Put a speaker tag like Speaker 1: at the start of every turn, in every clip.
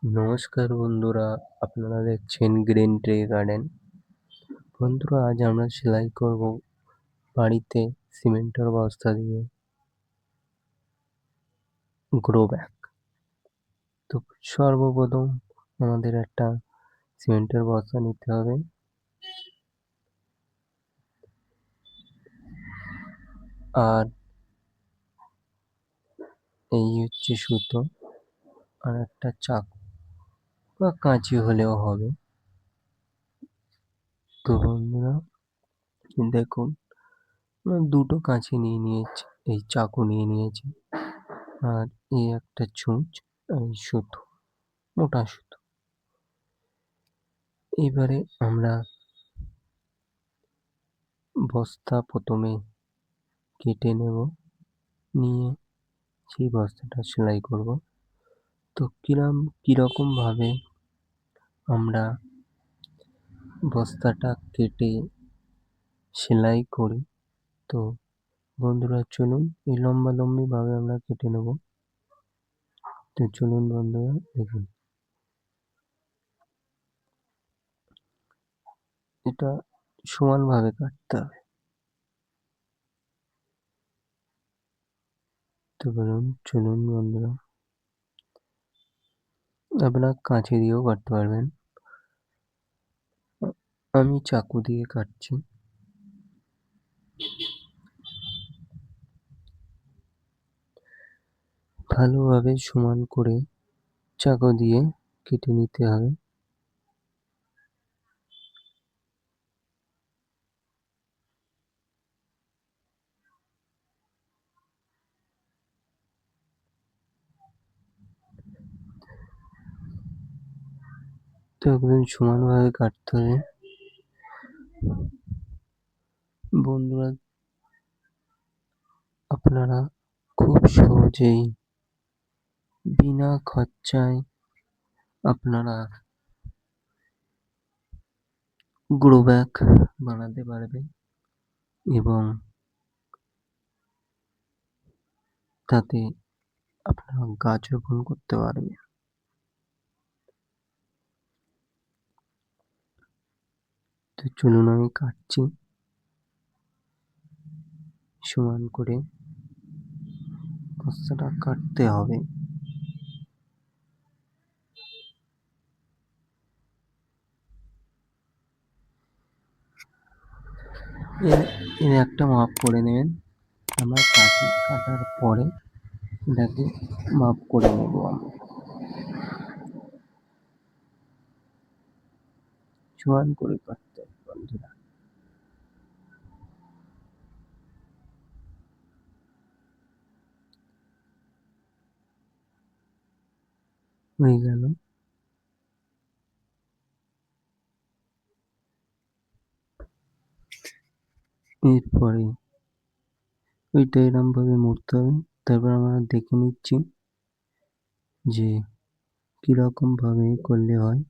Speaker 1: নমস্কার বন্ধুরা, আপনারা দেখছেন গ্রিন ট্রি গার্ডেন। বন্ধুরা, আজ আমরা সেলাই করব বাড়িতে সিমেন্টের বস্তা দিয়ে গ্রো ব্যাগ। তো সর্বপ্রথম আমাদের একটা সিমেন্টের বস্তা নিতে হবে, আর এই হচ্ছে সুতো, আর একটা চাকু বা কাঁচি হলেও হবে। তো বন্ধুরা দেখুন, দুটো কাঁচি নিয়ে নিয়েছি, এই চাকু নিয়ে নিয়েছি, আর এই একটা ছুঁচ, আর এই সুতো, মোটা সুতো। এবারে আমরা বস্তা প্রথমে কেটে নেব, নিয়ে সেই বস্তাটা সেলাই করব। তো কিরকম ভাবে আমরা বস্তাটা কেটে সেলাই করি, তো বন্ধুরা চলুন এই লম্বালম্বি ভাবে আমরা কেটে নেব। তো চলুন বন্ধুরা দেখুন, এটা সমান ভাবে কাটতে হবে। তো চলুন বন্ধুরা, আপনারা কাঁচি দিয়েও কাটতে পারবেন, আমি চাকু দিয়ে কাটছি। ভালোভাবে সমান করে চাকু দিয়ে কেটে নিতে হবে। তো একদম সমানভাবে কাটতে হবে। বন্ধুরা, আপনারা খুব সহজেই বিনা খরচায় আপনারা গ্রো ব্যাগ বানাতে পারবেন এবং তাতে আপনারা গাছ রোপণ করতে পারবেন। তো চলুন আমি কাটছি, সমান করে বস্তাটা কাটতে হবে। এর একটা মাপ করে নেবেন। আমরা কাটার পরে এটাকে মাপ করে নেব। আমরা সমান করে কাটতে হবে বন্ধুরা। হয়ে গেল। এরপরে ওইটা এরম ভাবে মুড়তে হবে। তারপর আমরা দেখে নিচ্ছি যে কিরকম ভাবে করলে হয়।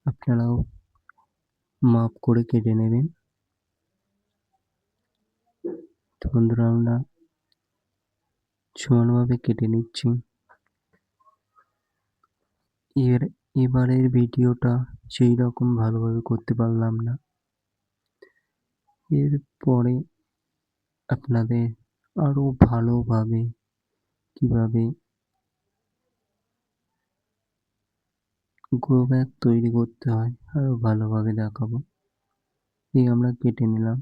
Speaker 1: আপনারাও মাপ করে কেটে নেবেন। তো বন্ধুরা, আমরা সমানভাবে কেটে নিচ্ছি। এবারের ভিডিওটা সেই রকম ভালোভাবে করতে পারলাম না। এরপরে আপনাদের আরো ভালোভাবে কিভাবে গ্রো ব্যাগ তৈরি করতে হয় আরো ভালোভাবে দেখাবো। এই আমরা কেটে নিলাম।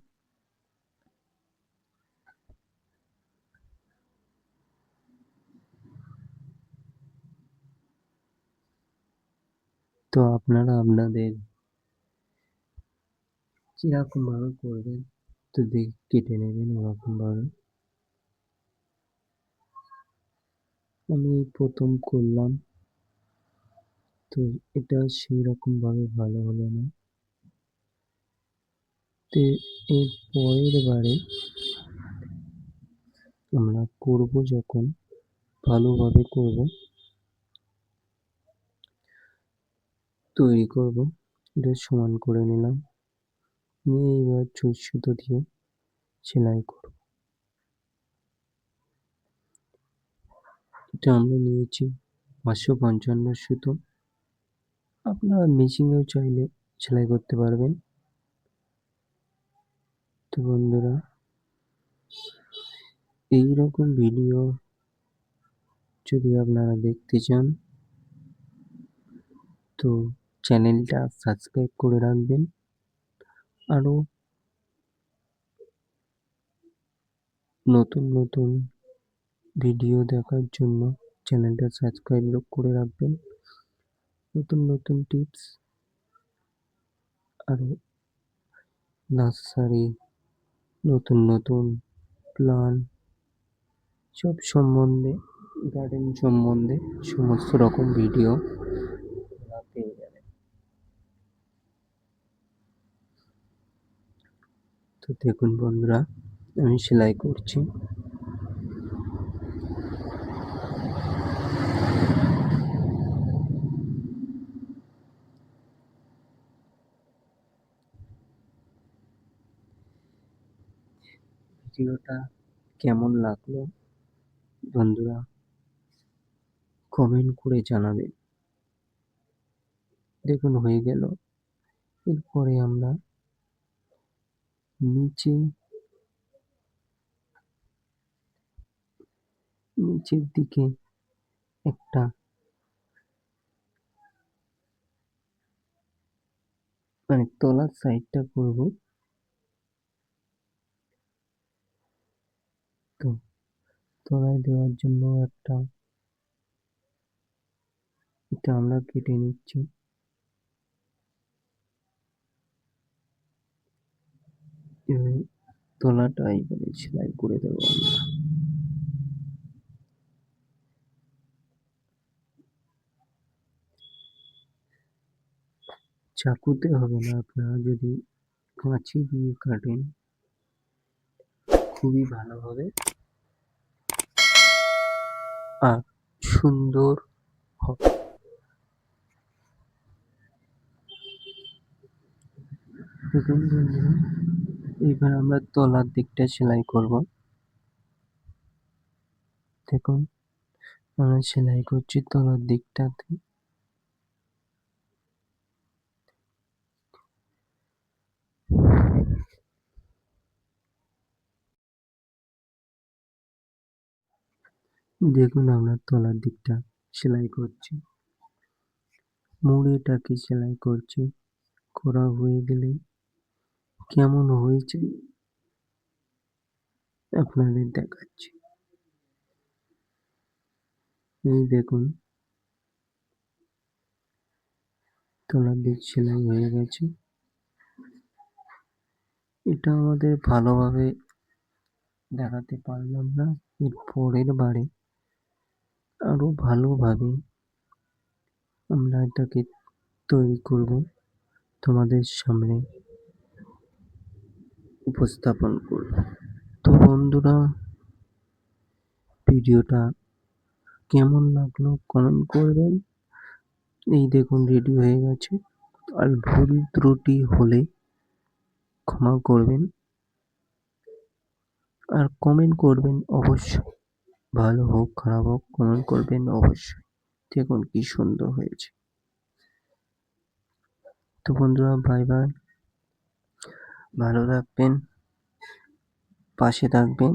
Speaker 1: তো আপনারা আপনাদের যেরকম ভাবে করবেন, তো কেটে নেবেন ওরকম ভাবে। আমি প্রথম করলাম, তো এটা সেই রকম ভাবে ভালো হলো না। তো এর পরের বারে আমরা করব যখন, ভালোভাবে করব, তৈরি করব। এটা সমান করে নিলাম, নিয়ে এবার সুতো দিয়ে সেলাই করব। এটা আমরা নিয়েছি 555 সুতো। আপনারা মেশিনেও চাইলে সেলাই করতে পারবেন। তো বন্ধুরা, এইরকম ভিডিও যদি আপনারা দেখতে চান তো চ্যানেলটা সাবস্ক্রাইব করে রাখবেন। আরও নতুন নতুন ভিডিও দেখার জন্য চ্যানেলটা সাবস্ক্রাইব করে রাখবেন। নতুন নতুন টিপস, আরও নার্সারি, নতুন নতুন প্ল্যান, সব সম্বন্ধে, গার্ডেন সম্বন্ধে সমস্ত রকম ভিডিও পেয়ে যাবেন। তো দেখুন বন্ধুরা, আমি সেলাই করছি। ভিডিওটা কেমন লাগলো বন্ধুরা কমেন্ট করে জানাবেন। দেখুন হয়ে গেল। এরপরে আমরা নিচের দিকে একটা তলার সাইডটা করব। তো তলায় দেওয়ার জন্য এটা আমরা কেটে নিচ্ছি। এভাবে তলাটা এইভাবে সেলাই করে দেবো আমরা। চাকুতে হবে না, আপনারা যদি কাঁচি দিয়ে কাটেন খুবই ভালো হবে আর সুন্দর হবে। দেখুন বন্ধুরা, এইবার আমরা তলার দিকটা সেলাই করব। দেখুন আমরা সেলাই করছি তলার দিকটাতে। দেখুন আমরা তলার দিকটা সেলাই করছি, মুড়েটাকে সেলাই করছি। করা হয়ে গেলে কেমন হয়েছে আপনাদের দেখাচ্ছি। এই দেখুন তলার দিক সেলাই হয়ে গেছে। এটা আমাদের ভালোভাবে দেখাতে পারলাম না, এর পরের বারে আরো ভালোভাবে আমরা এটাকে তৈরি করব, তোমাদের সামনে উপস্থাপন করব। তো বন্ধুরা, ভিডিওটা কেমন লাগলো কমেন্ট করবেন। এই দেখুন রেডি হয়ে গেছে। আর ভুল ত্রুটি হলে ক্ষমা করবেন আর কমেন্ট করবেন অবশ্যই। ভালো হোক খারাপ হোক কমেন্ট করবেন অবশ্যই। দেখুন কি সুন্দর হয়েছে। তো বন্ধুরা, বাই বাই, ভালো থাকবেন, পাশে থাকবেন।